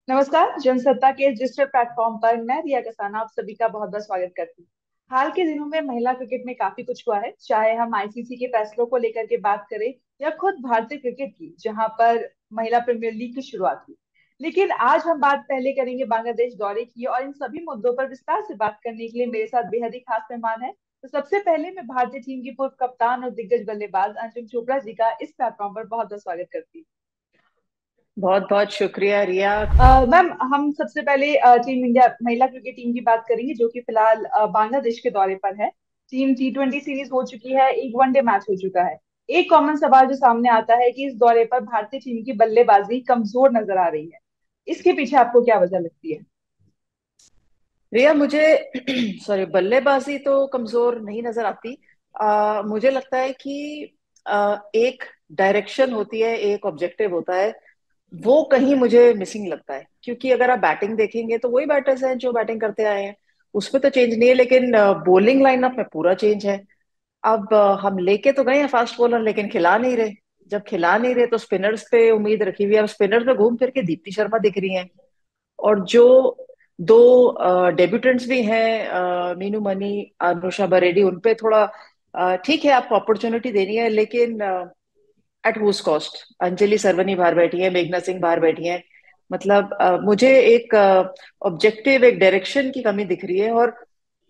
नमस्कार। जनसत्ता के इस डिजिटल प्लेटफॉर्म पर मैं रिया कसाना आप सभी का बहुत बहुत स्वागत करती हूँ। हाल के दिनों में महिला क्रिकेट में काफी कुछ हुआ है, चाहे हम आईसीसी के फैसलों को लेकर के बात करें या खुद भारतीय क्रिकेट की, जहां पर महिला प्रीमियर लीग की शुरुआत हुई। लेकिन आज हम बात पहले करेंगे बांग्लादेश दौरे की, और इन सभी मुद्दों पर विस्तार से बात करने के लिए मेरे साथ बेहद ही खास मेहमान है। तो सबसे पहले मैं भारतीय टीम की पूर्व कप्तान और दिग्गज बल्लेबाज अंजुम चोपड़ा जी का इस प्लेटफॉर्म पर बहुत बहुत स्वागत करती हूँ। बहुत बहुत शुक्रिया रिया। मैम, हम सबसे पहले टीम इंडिया महिला क्रिकेट टीम की बात करेंगे, जो कि फिलहाल बांग्लादेश के दौरे पर है। टीम T20 सीरीज हो चुकी है, एक वनडे मैच हो चुका है। एक कॉमन सवाल जो सामने आता है कि इस दौरे पर भारतीय टीम की बल्लेबाजी कमजोर नजर आ रही है। इसके पीछे आपको क्या वजह लगती है? रिया मुझे सॉरी, बल्लेबाजी तो कमजोर नहीं नजर आती। मुझे लगता है कि एक डायरेक्शन होती है, एक ऑब्जेक्टिव होता है, वो कहीं मुझे मिसिंग लगता है। क्योंकि अगर आप बैटिंग देखेंगे तो वही बैटर्स हैं जो बैटिंग करते आए हैं, उसमें तो चेंज नहीं है, लेकिन बॉलिंग लाइनअप में पूरा चेंज है। अब हम लेके तो गए हैं फास्ट बॉलर, लेकिन खिला नहीं रहे। जब खिला नहीं रहे तो स्पिनर्स पे उम्मीद रखी हुई है। अब स्पिनर्स में घूम फिर के दीप्ति शर्मा दिख रही हैं, और जो दो डेब्यूटेंट्स भी हैं, मीनू मनी, अनुषा बरेडी, उनपे थोड़ा ठीक है, आपको अपॉर्चुनिटी देनी है, लेकिन at whose cost. Anjali Sarvani बाहर बैठी है, मेघना सिंह बाहर बैठी हैं। मतलब मुझे एक ऑब्जेक्टिव, एक डायरेक्शन की कमी दिख रही है। और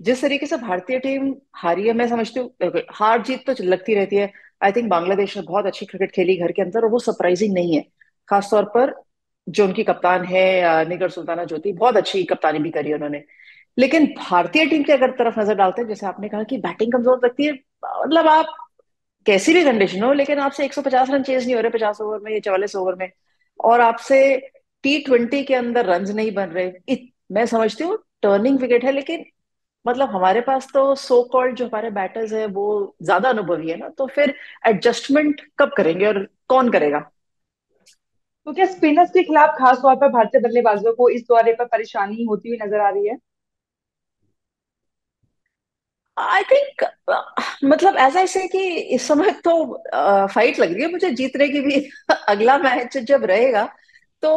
जिस तरीके से भारतीय टीम हारी है, मैं समझती हूँ हार जीत तो लगती रहती है। आई थिंक बांग्लादेश ने बहुत अच्छी क्रिकेट खेली घर के अंदर, और वो सरप्राइजिंग नहीं है। खासतौर पर जो उनकी कप्तान है निगर सुल्ताना ज्योति, बहुत अच्छी कप्तानी भी करी है उन्होंने। लेकिन भारतीय टीम की अगर तरफ नजर डालते हैं, जैसे आपने कहा कि बैटिंग कमजोर लगती है, मतलब आप कैसी भी कंडीशन हो, लेकिन आपसे 150 रन चेज नहीं हो रहे 50 ओवर में या 44 ओवर में, और आपसे T20 के अंदर रन नहीं बन रहे। मैं समझती हूँ टर्निंग विकेट है, लेकिन मतलब हमारे पास तो सो कॉल्ड जो हमारे बैटर्स हैं वो ज्यादा अनुभवी है ना, तो फिर एडजस्टमेंट कब करेंगे और कौन करेगा? तो क्या स्पिनर्स के खिलाफ खास तौर पर भारतीय बल्लेबाजों को इस दौरे पर परेशानी होती हुई नजर आ रही है? आई थिंक मतलब ऐसा ऐसे कि इस समय तो फाइट लग रही है मुझे जीतने की भी। अगला मैच जब रहेगा तो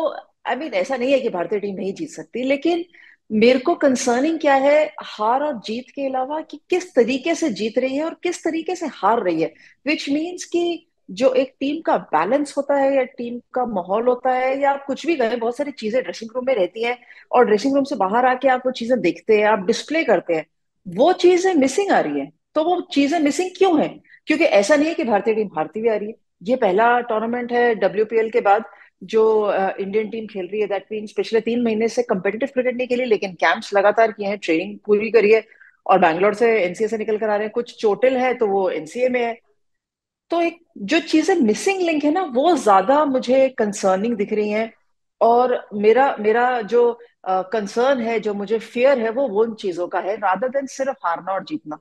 आई मीन ऐसा नहीं है कि भारतीय टीम नहीं जीत सकती, लेकिन मेरे को कंसर्निंग क्या है, हार और जीत के अलावा कि किस तरीके से जीत रही है और किस तरीके से हार रही है। विच मीन्स कि जो एक टीम का बैलेंस होता है या टीम का माहौल होता है, या आप कुछ भी कहें, बहुत सारी चीजें ड्रेसिंग रूम में रहती हैं, और ड्रेसिंग रूम से बाहर आके आप वो चीजें देखते हैं, आप डिस्प्ले करते हैं, वो चीजें मिसिंग आ रही है। तो वो चीजें मिसिंग क्यों है? क्योंकि ऐसा नहीं है कि भारतीय टीम हारती हुई आ रही है। ये पहला टूर्नामेंट है WPL के बाद जो इंडियन टीम खेल रही है। दैट मीन्स पिछले 3 महीने से कंपेटिटिव क्रिकेट नहीं खेली, लेकिन कैंप्स लगातार किए हैं, ट्रेनिंग पूरी करी है, और बैंगलोर से NCA से निकल कर आ रहे हैं। कुछ चोटिल है तो वो NCA में है। तो एक जो चीजें मिसिंग लिंक है ना, वो ज्यादा मुझे कंसर्निंग दिख रही हैं। और मेरा मेरा जो कंसर्न है, जो मुझे फियर है, वो उन चीजों का है, रादर देन सिर्फ हारना और जीतना।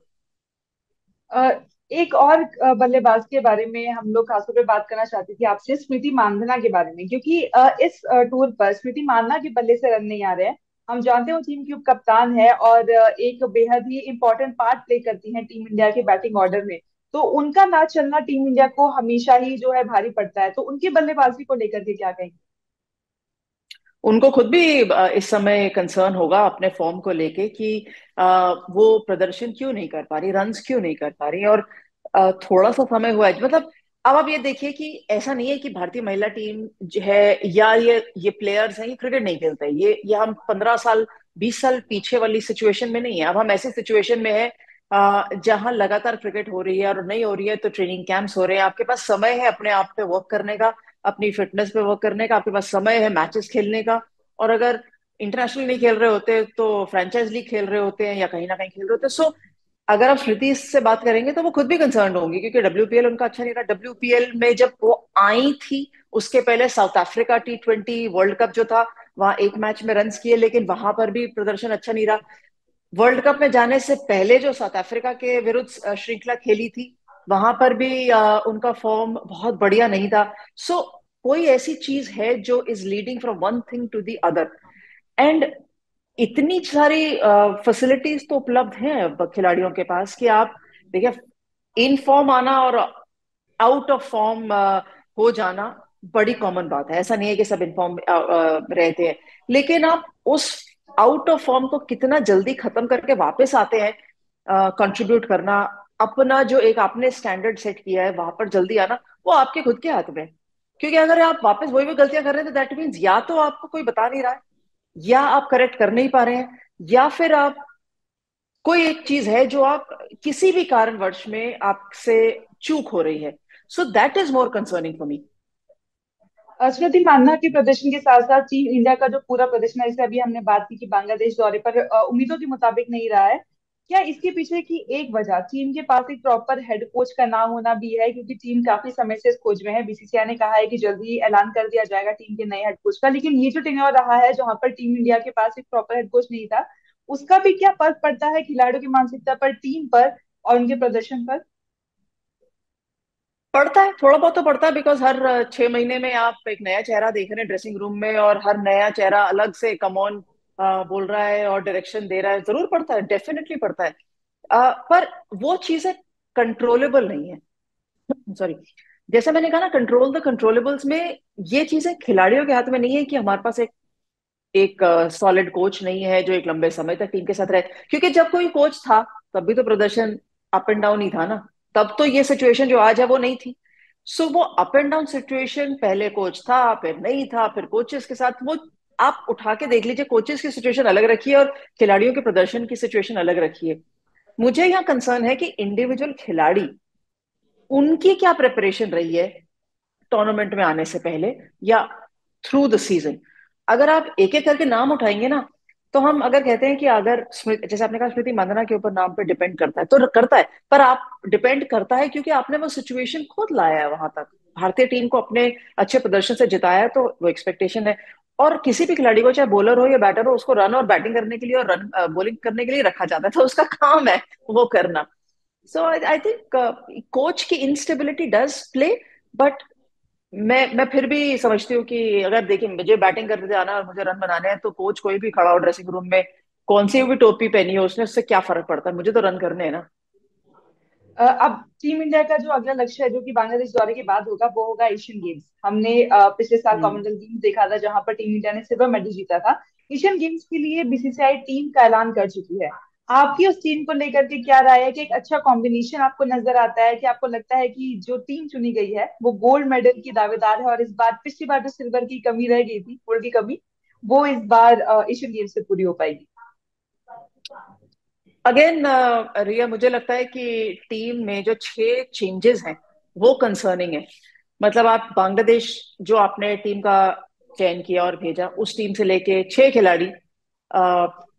अ, एक और बल्लेबाज के बारे में हम लोग खासतौर पे बात करना चाहती थी आपसे, स्मृति मांधना के बारे में, क्योंकि इस टूर पर स्मृति मांधना के बल्ले से रन नहीं आ रहे हैं। हम जानते हैं वो टीम की उप कप्तान है और एक बेहद ही इंपॉर्टेंट पार्ट प्ले करती हैं टीम इंडिया के बैटिंग ऑर्डर में। तो उनका ना चलना टीम इंडिया को हमेशा ही जो है भारी पड़ता है। तो उनकी बल्लेबाजी को लेकर के क्या कहेंगे? उनको खुद भी इस समय कंसर्न होगा अपने फॉर्म को लेके कि वो प्रदर्शन क्यों नहीं कर पा रही, रन्स क्यों नहीं कर पा रही, और थोड़ा सा समय हुआ है। मतलब अब आप ये देखिए कि ऐसा नहीं है कि भारतीय महिला टीम जो है, या ये प्लेयर्स हैं, ये क्रिकेट नहीं खेलते हैं। ये हम 15 साल 20 साल पीछे वाली सिचुएशन में नहीं है। अब हम ऐसी सिचुएशन में है जहां लगातार क्रिकेट हो रही है, और नहीं हो रही है तो ट्रेनिंग कैंप्स हो रहे हैं। आपके पास समय है अपने आप पे वर्क करने का, अपनी फिटनेस पे वर्क करने का, आपके पास समय है मैचेस खेलने का। और अगर इंटरनेशनल नहीं खेल रहे होते तो फ्रेंचाइज लीग खेल रहे होते हैं, या कहीं ना कहीं खेल रहे होते। सो अगर आप श्रुति से बात करेंगे तो वो खुद भी कंसर्न होंगी, क्योंकि WPL उनका अच्छा नहीं रहा। WPL में जब वो आई थी, उसके पहले south Africa T20 world cup जो था, वहां एक मैच में रन्स किए, लेकिन वहां पर भी प्रदर्शन अच्छा नहीं रहा। वर्ल्ड कप में जाने से पहले जो साउथ अफ्रीका के विरुद्ध श्रृंखला खेली थी, वहां पर भी उनका फॉर्म बहुत बढ़िया नहीं था। सो कोई ऐसी चीज है जो is leading from one thing to the other. And इतनी सारी फैसिलिटीज तो उपलब्ध हैं अब खिलाड़ियों के पास कि आप देखिए, इन फॉर्म आना और आउट ऑफ फॉर्म हो जाना, बड़ी कॉमन बात है, ऐसा नहीं है कि सब इन्फॉर्म रहते हैं। लेकिन आप उस आउट ऑफ फॉर्म को कितना जल्दी खत्म करके वापस आते हैं, कंट्रीब्यूट करना, अपना जो एक आपने स्टैंडर्ड सेट किया है वहां पर जल्दी आना, वो आपके खुद के हाथ में है। क्योंकि अगर आप वापस वही वही गलतियां कर रहे हैं तो दैट मीन्स या तो आपको कोई बता नहीं रहा है, या आप करेक्ट कर नहीं पा रहे हैं, या फिर आप कोई एक चीज है जो आप किसी भी कारणवश में आपसे चूक हो रही है। So that is more concerning for me. Smriti, मानना के प्रदर्शन के साथ साथ टीम इंडिया का जो पूरा प्रदर्शन है, जैसे अभी हमने बात की कि बांग्लादेश दौरे पर उम्मीदों के मुताबिक नहीं रहा है, क्या इसके पीछे की एक वजह टीम के पास एक प्रॉपर हेड कोच का ना होना भी है? क्योंकि टीम काफी समय से इस खोज में है। बीसीसीआई ने कहा है कि जल्दी ही ऐलान कर दिया जाएगा टीम के नए हेड कोच का, लेकिन ये जो टेन्योर रहा है जहां पर टीम इंडिया के पास एक प्रॉपर हेड कोच नहीं था, उसका भी क्या फर्क पड़ता है खिलाड़ियों की मानसिकता पर, टीम पर और उनके प्रदर्शन पर? पड़ता है, थोड़ा बहुत तो पड़ता है, बिकॉज हर 6 महीने में आप एक नया चेहरा देख रहे हैं ड्रेसिंग रूम में, और हर नया चेहरा अलग से कम ऑन बोल रहा है और डायरेक्शन दे रहा है। जरूर पड़ता है, डेफिनेटली पड़ता है। पर वो चीजें कंट्रोलेबल नहीं है। सॉरी, जैसे मैंने कहा ना, कंट्रोल द कंट्रोलेबल्स में ये चीजें खिलाड़ियों के हाथ में नहीं है कि हमारे पास एक एक सॉलिड कोच नहीं है जो एक लंबे समय तक टीम के साथ रहे। क्योंकि जब कोई कोच था तब भी तो प्रदर्शन अप एंड डाउन ही था ना। तब तो ये सिचुएशन जो आज है वो नहीं थी। सो वो अप एंड डाउन सिचुएशन, पहले कोच था फिर नहीं था, फिर कोचेस के साथ वो आप उठा के देख लीजिए, कोचेस की सिचुएशन अलग रखी है और खिलाड़ियों के प्रदर्शन की सिचुएशन अलग रखी है। मुझे यहाँ कंसर्न है कि इंडिविजुअल खिलाड़ी, उनकी क्या प्रिपरेशन रही है टूर्नामेंट में आने से पहले या थ्रू द सीजन। अगर आप एक एक करके नाम उठाएंगे ना, तो हम अगर कहते हैं कि अगर स्मृति, जैसे आपने कहा स्मृति मंदाना के ऊपर नाम पे डिपेंड करता है, तो करता है, पर आप डिपेंड करता है क्योंकि आपने वो सिचुएशन खुद लाया है वहां तक, भारतीय टीम को अपने अच्छे प्रदर्शन से जिताया है, तो वो एक्सपेक्टेशन है। और किसी भी खिलाड़ी को, चाहे बॉलर हो या बैटर हो, उसको रन और बैटिंग करने के लिए और रन बॉलिंग करने के लिए रखा जाता है, तो उसका काम है वो करना। सो आई थिंक कोच की इंस्टेबिलिटी डज प्ले। बट मैं फिर भी समझती हूँ कि अगर देखिए मुझे बैटिंग करते आना और मुझे रन बनाने हैं, तो कोच कोई भी खड़ा हो ड्रेसिंग रूम में, कौन सी भी टोपी पहनी हो उसने, उससे क्या फर्क पड़ता है, मुझे तो रन करने हैं ना। अब टीम इंडिया का जो अगला लक्ष्य है, जो कि बांग्लादेश दौरे के बाद होगा, वो होगा एशियन गेम्स। हमने पिछले साल हम्म। कॉमनवेल्थ गेम्स देखा था जहां पर टीम इंडिया ने सिल्वर मेडल जीता था। एशियन गेम्स के लिए बीसीसीआई टीम का ऐलान कर चुकी है। आपकी उस टीम को लेकर के क्या राय है? कि एक अच्छा कॉम्बिनेशन आपको नजर आता है? कि आपको लगता है कि जो टीम चुनी गई है वो गोल्ड मेडल की दावेदार है, और इस बार, पिछली बार जो सिल्वर की कमी रह गई थी, गोल्ड की कमी, वो इस बार एशियन गेम्स से पूरी हो पाएगी? अगेन रिया, मुझे लगता है कि टीम में जो 6 चेंजेस हैं वो कंसर्निंग है। मतलब आप बांग्लादेश, जो आपने टीम का चयन किया और भेजा, उस टीम से लेके 6 खिलाड़ी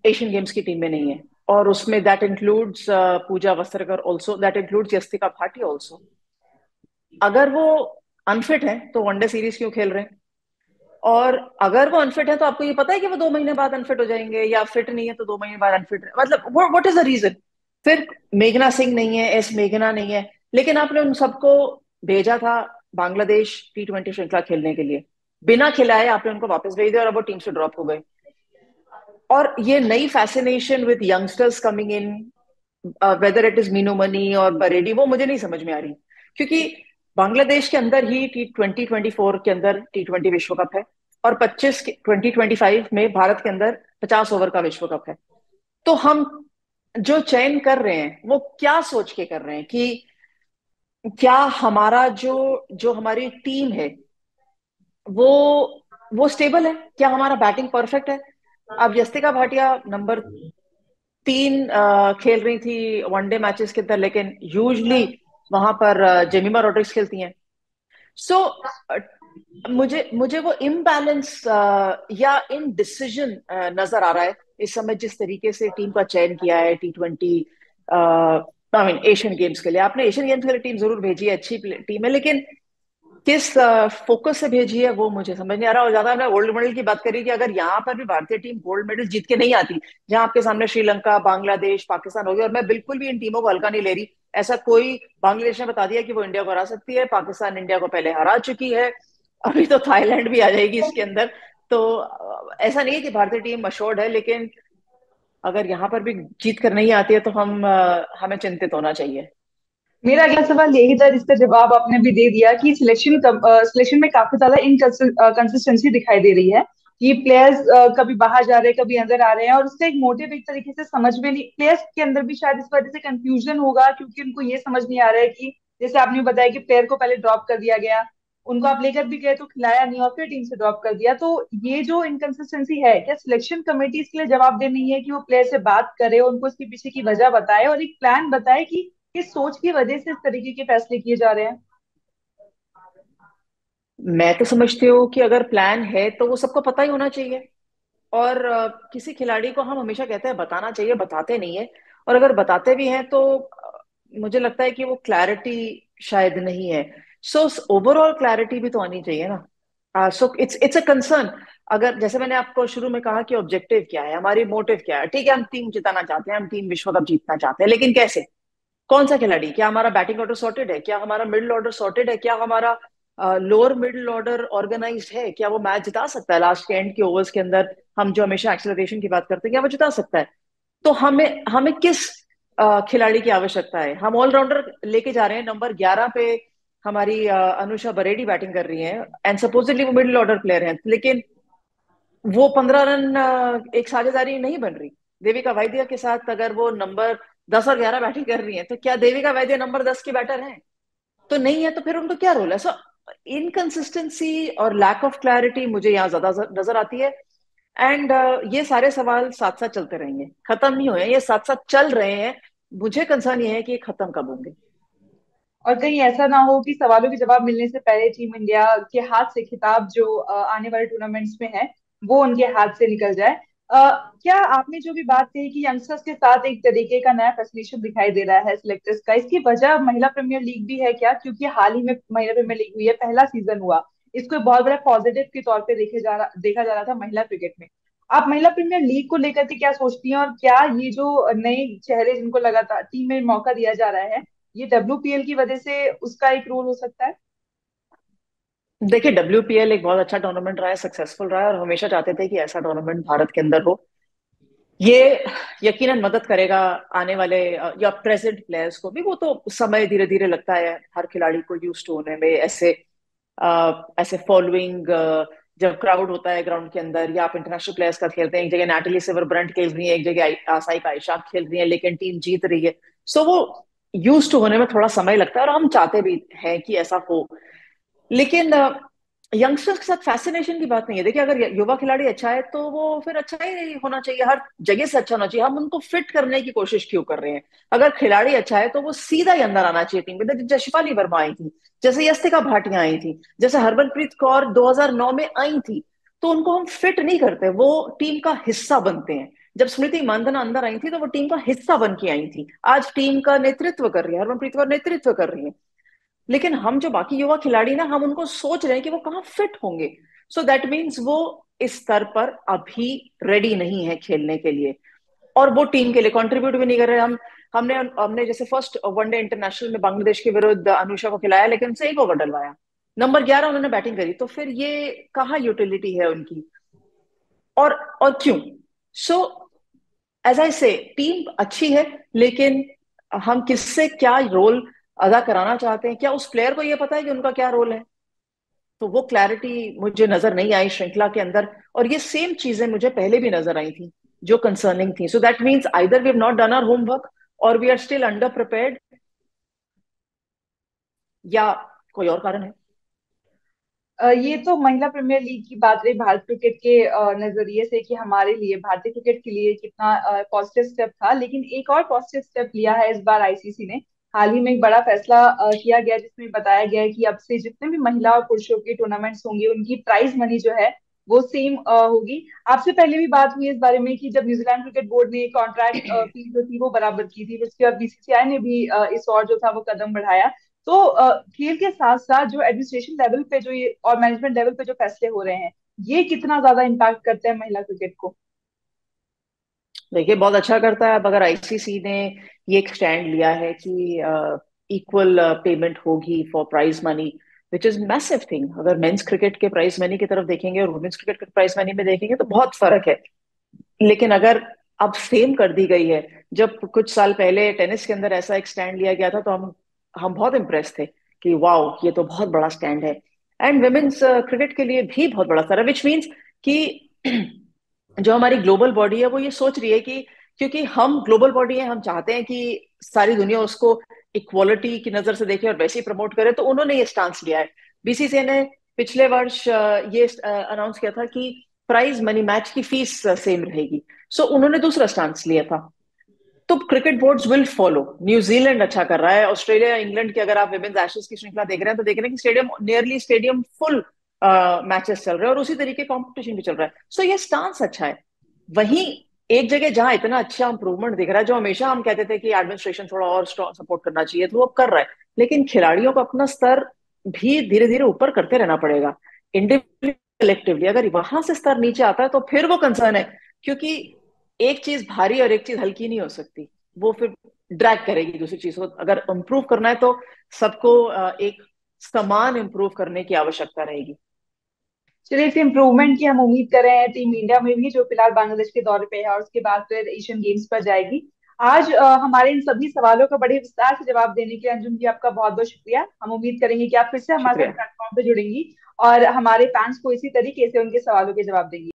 एशियन गेम्स की टीम में नहीं है। और उसमें that includes Pooja Vastrakar also, that includes Yastika Bhatia also. अगर वो अनफिट है तो वनडे सीरीज क्यों खेल रहे हैं? और अगर वो अनफिट है तो आपको ये पता है कि वो 2 महीने बाद अनफिट हो जाएंगे, या फिट नहीं है तो 2 महीने बाद अनफिट है, मतलब व्हाट इज द रीजन? फिर मेघना सिंह नहीं है, एस मेघना नहीं है, लेकिन आपने उन सबको भेजा था बांग्लादेश T20 श्रृंखला खेलने के लिए, बिना खिलाए आपने उनको वापस भेज दिया और अब वो टीम से ड्रॉप हो गए। और ये नई fascination with youngsters coming in, whether it is Meenu money और बरेडी, वो मुझे नहीं समझ में आ रही। क्योंकि बांग्लादेश के अंदर ही T2024 के अंदर T20 विश्व कप है, और 2025 में भारत के अंदर 50 ओवर का विश्व कप है। तो हम जो चयन कर रहे हैं वो क्या सोच के कर रहे हैं कि क्या हमारा जो जो हमारी टीम है वो वो स्टेबल है, क्या हमारा बैटिंग परफेक्ट है? अब यस्तिका भाटिया नंबर 3 खेल रही थी वनडे मैचेस के अंदर, लेकिन यूजली वहां पर जेमिमा रोड्रिग्स खेलती हैं। सो मुझे मुझे वो इम्बैलेंस या इन डिसीजन नजर आ रहा है इस समय, जिस तरीके से टीम का चयन किया है T20 I mean Asian games के लिए। आपने एशियन गेम्स के लिए टीम जरूर भेजी है, अच्छी टीम है, लेकिन किस फोकस से भेजी है वो मुझे समझ नहीं आ रहा। और ज्यादा हमने गोल्ड मेडल की बात करी कि अगर यहाँ पर भी भारतीय टीम गोल्ड मेडल जीत के नहीं आती, जहां आपके सामने श्रीलंका, बांग्लादेश, पाकिस्तान हो गया, और मैं बिल्कुल भी इन टीमों को हल्का नहीं ले रही, ऐसा कोई, बांग्लादेश ने बता दिया कि वो इंडिया को हरा सकती है, पाकिस्तान इंडिया को पहले हरा चुकी है, अभी तो थाईलैंड भी आ जाएगी इसके अंदर। तो ऐसा नहीं है कि भारतीय टीम अश्योर्ड है, लेकिन अगर यहाँ पर भी जीत कर नहीं आती है तो हमें चिंतित होना चाहिए। मेरा अगला सवाल यही था, जिसका जवाब आपने भी दे दिया कि सिलेक्शन में काफी ज्यादा इनकंसिस्टेंसी दिखाई दे रही है कि प्लेयर्स कभी बाहर जा रहे हैं, कभी अंदर आ रहे हैं, और उसका एक मोटिव एक तरीके से समझ में नहीं, प्लेयर्स के अंदर भी शायद इस वजह से कंफ्यूजन होगा, क्योंकि उनको ये समझ नहीं आ रहा है कि जैसे आपने बताया कि प्लेयर को पहले ड्रॉप कर दिया गया, उनको आप लेकर भी गए तो खिलाया नहीं और फिर टीम से ड्रॉप कर दिया। तो ये जो इनकंसिस्टेंसी है, क्या सिलेक्शन कमेटी इसके लिए जवाबदेह नहीं है कि वो प्लेयर से बात करे, उनको इसके पीछे की वजह बताए और एक प्लान बताए कि किस सोच की वजह से इस तरीके के फैसले किए जा रहे हैं? मैं तो समझती हूँ कि अगर प्लान है तो वो सबको पता ही होना चाहिए। और किसी खिलाड़ी को हम हमेशा कहते हैं बताना चाहिए, बताते नहीं है। और अगर बताते भी हैं तो मुझे लगता है कि वो क्लैरिटी शायद नहीं है। सो ओवरऑल क्लैरिटी भी तो आनी चाहिए ना। So it's it's a concern. अगर जैसे मैंने आपको शुरू में कहा कि ऑब्जेक्टिव क्या है, हमारी मोटिव क्या है, ठीक है हम टीम जिताना चाहते हैं, हम टीम विश्व कप जीतना चाहते हैं, लेकिन कैसे? कौन सा खिलाड़ी? क्या हमारा बैटिंग ऑर्डर सॉर्टेड है? क्या हमारा मिडिल ऑर्डर सॉर्टेड है? क्या हमारा लोअर मिडिल ऑर्डर ऑर्गेनाइज्ड है? क्या वो मैच जिता सकता है लास्ट के एंड के ओवर्स के अंदर? हम जो हमेशा एक्सेलरेशन की बात करते हैं, क्या वो जिता सकता है? तो हमें हमें किस खिलाड़ी की आवश्यकता है? हम ऑलराउंडर लेके जा रहे हैं, नंबर 11 पे हमारी अनुषा बरेडी बैटिंग कर रही है, एंड सपोजिटली वो मिडिल ऑर्डर प्लेयर हैं, लेकिन वो 15 रन एक साझेदारी नहीं बन रही। देविका वैद्य के साथ अगर वो नंबर 10 और 11 बैटिंग कर रही है, तो क्या देविका वैद्य नंबर 10 की बैटर है? तो नहीं है, तो फिर उनका क्या रोल है? सो इनकंसिस्टेंसी और लैक ऑफ क्लैरिटी मुझे यहाँ ज्यादा नजर आती है। एंड ये सारे सवाल साथ साथ चलते रहेंगे, खत्म नहीं हुए, ये साथ साथ चल रहे हैं। मुझे कंसर्न ये है कि ये खत्म कब होंगे। और कहीं ऐसा ना हो कि सवालों के जवाब मिलने से पहले टीम इंडिया के हाथ से खिताब जो आने वाले टूर्नामेंट्स में है, वो उनके हाथ से निकल जाए। क्या आपने जो भी बात कही कि यंगस्टर्स के साथ एक तरीके का नया फैसिनेशन दिखाई दे रहा है सिलेक्टर्स का, इसकी वजह महिला प्रीमियर लीग भी है क्या? क्योंकि हाल ही में महिला प्रीमियर लीग हुई है, पहला सीजन हुआ, इसको एक बहुत बड़ा पॉजिटिव के तौर पे देखा जा रहा था महिला क्रिकेट में। आप महिला प्रीमियर लीग को लेकर के क्या सोचती हैं, और क्या ये जो नए चेहरे जिनको लगातार टीम में मौका दिया जा रहा है, ये WPL की वजह से उसका एक रोल हो सकता है? देखिए, WPL एक बहुत अच्छा टूर्नामेंट रहा है, सक्सेसफुल रहा है, और हमेशा चाहते थे कि ऐसा टूर्नामेंट भारत के अंदर हो। ये यकीनन मदद करेगा आने वाले या प्रेजेंट प्लेयर्स को भी। वो तो समय धीरे धीरे लगता है हर खिलाड़ी को यूज टू होने में, ऐसे फॉलोइंग जब क्राउड होता है ग्राउंड के अंदर, या आप इंटरनेशनल प्लेयर्स का खेलते हैं, एक जगह नैटली सेवर ब्रंट खेल रही है, एक जगह साइका आयशा खेल रही है, लेकिन टीम जीत रही है। सो वो यूज टू होने में थोड़ा समय लगता है, और हम चाहते भी हैं कि ऐसा हो। लेकिन यंगस्टर्स के साथ फैसिनेशन की बात नहीं है। देखिए, अगर युवा खिलाड़ी अच्छा है तो वो फिर अच्छा ही होना चाहिए, हर जगह से अच्छा होना चाहिए। हम उनको फिट करने की कोशिश क्यों कर रहे हैं? अगर खिलाड़ी अच्छा है तो वो सीधा ही अंदर आना चाहिए टीम में, जैसे शिफाली वर्मा आई थी, जैसे यस्तिका भाटिया आई थी, जैसे हरमनप्रीत कौर 2009 में आई थी। तो उनको हम फिट नहीं करते, वो टीम का हिस्सा बनते हैं। जब स्मृति मानधना अंदर आई थी तो वो टीम का हिस्सा बन के आई थी, आज टीम का नेतृत्व कर रही है, हरमनप्रीत कौर नेतृत्व कर रही है। लेकिन हम जो बाकी युवा खिलाड़ी ना, हम उनको सोच रहे हैं कि वो कहाँ फिट होंगे। सो दैट मीन्स वो इस स्तर पर अभी रेडी नहीं है खेलने के लिए, और वो टीम के लिए कंट्रीब्यूट भी नहीं कर रहे। हमने हमने जैसे फर्स्ट वनडे इंटरनेशनल में बांग्लादेश के विरुद्ध अनुषा को खिलाया, लेकिन उनसे 1 ओवर डलवाया, नंबर 11 उन्होंने बैटिंग करी, तो फिर ये कहाँ यूटिलिटी है उनकी? और और क्यों? सो एज आई से, टीम अच्छी है, लेकिन हम किससे क्या रोल अदा कराना चाहते हैं, क्या उस प्लेयर को ये पता है कि उनका क्या रोल है? तो वो क्लैरिटी मुझे नजर नहीं आई श्रृंखला के अंदर। और ये सेम चीजें मुझे पहले भी नजर आई थी जो कंसर्निंग थी। So that means either we have not done our homework, और we are still underprepared, या कोई और कारण है। ये तो महिला प्रीमियर लीग की बात रही भारत क्रिकेट के नजरिए से कि हमारे लिए, भारतीय क्रिकेट के लिए कितना पॉजिटिव स्टेप था, लेकिन एक और पॉजिटिव स्टेप लिया है इस बार आईसीसी ने। हाल ही में एक बड़ा फैसला किया गया, जिसमें बताया गया है कि अब से जितने भी महिला और पुरुषों के टूर्नामेंट्स होंगे, उनकी प्राइज मनी जो है वो सेम होगी। आपसे पहले भी बात हुई इस बारे में कि जब न्यूजीलैंड क्रिकेट बोर्ड ने कॉन्ट्रैक्ट फीस जो थी वो बराबर की थी, उसके बाद बीसीसीआई ने भी इस और जो था वो कदम बढ़ाया। तो खेल के साथ साथ जो एडमिनिस्ट्रेशन लेवल पे जो ये और मैनेजमेंट लेवल पे जो फैसले हो रहे हैं, ये कितना ज्यादा इम्पैक्ट करते हैं महिला क्रिकेट को? देखिए, बहुत अच्छा करता है। अब अगर आईसीसी ने ये एक स्टैंड लिया है कि इक्वल पेमेंट होगी for prize money, which is massive thing. अगर मेंस क्रिकेट के प्राइज मनी की तरफ देखेंगे और वुमेन्स क्रिकेट के प्राइज मनी में देखेंगे तो बहुत फर्क है। लेकिन अगर अब सेम कर दी गई है, जब कुछ साल पहले टेनिस के अंदर ऐसा एक स्टैंड लिया गया था, तो हम हम बहुत इम्प्रेस थे कि वाओ, ये तो बहुत बड़ा स्टैंड है। एंड वुमेन्स क्रिकेट के लिए भी बहुत बड़ा सारा, विच मीन्स कि जो हमारी ग्लोबल बॉडी है वो ये सोच रही है कि क्योंकि हम ग्लोबल बॉडी है, हम चाहते हैं कि सारी दुनिया उसको इक्वालिटी की नजर से देखे और वैसे ही प्रमोट करे, तो उन्होंने ये स्टांस लिया है। बीसीसीआई ने पिछले वर्ष ये अनाउंस किया था कि प्राइज मनी, मैच की फीस सेम रहेगी। सो उन्होंने दूसरा स्टांस लिया था। तो cricket boards will follow. New Zealand अच्छा कर रहा है, ऑस्ट्रेलिया, इंग्लैंड की अगर आप विमेन्स एशेज की श्रृंखला देख रहे हैं तो देख रहे हैं कि स्टेडियम फुल मैचेस चल रहे हैं और उसी तरीके कंपटीशन भी चल रहा है। सो ये स्टांस अच्छा है। वहीं एक जगह जहां इतना अच्छा इंप्रूवमेंट दिख रहा है, जो हमेशा हम कहते थे कि एडमिनिस्ट्रेशन थोड़ा और सपोर्ट करना चाहिए, तो वो अब कर रहा है। लेकिन खिलाड़ियों को अपना स्तर भी धीरे धीरे ऊपर करते रहना पड़ेगा। इंडिविजुअली, कलेक्टिवली अगर वहां से स्तर नीचे आता है तो फिर वो कंसर्न है। क्योंकि एक चीज भारी और एक चीज हल्की नहीं हो सकती, वो फिर ड्रैग करेगी दूसरी चीज को। अगर इम्प्रूव करना है तो सबको एक समान इम्प्रूव करने की आवश्यकता रहेगी। चलिए, इस इम्प्रूवमेंट की हम उम्मीद कर रहे हैं टीम इंडिया में भी, जो फिलहाल बांग्लादेश के दौरे पे है और उसके बाद फिर एशियन गेम्स पर जाएगी। आज हमारे इन सभी सवालों का बड़े विस्तार से जवाब देने के लिए अंजुम जी, आपका बहुत बहुत शुक्रिया। हम उम्मीद करेंगे कि आप फिर से हमारे साथ शुक्रिया। प्लेटफॉर्म पे जुड़ेंगी और हमारे फैंस को इसी तरीके से उनके सवालों के जवाब देंगी।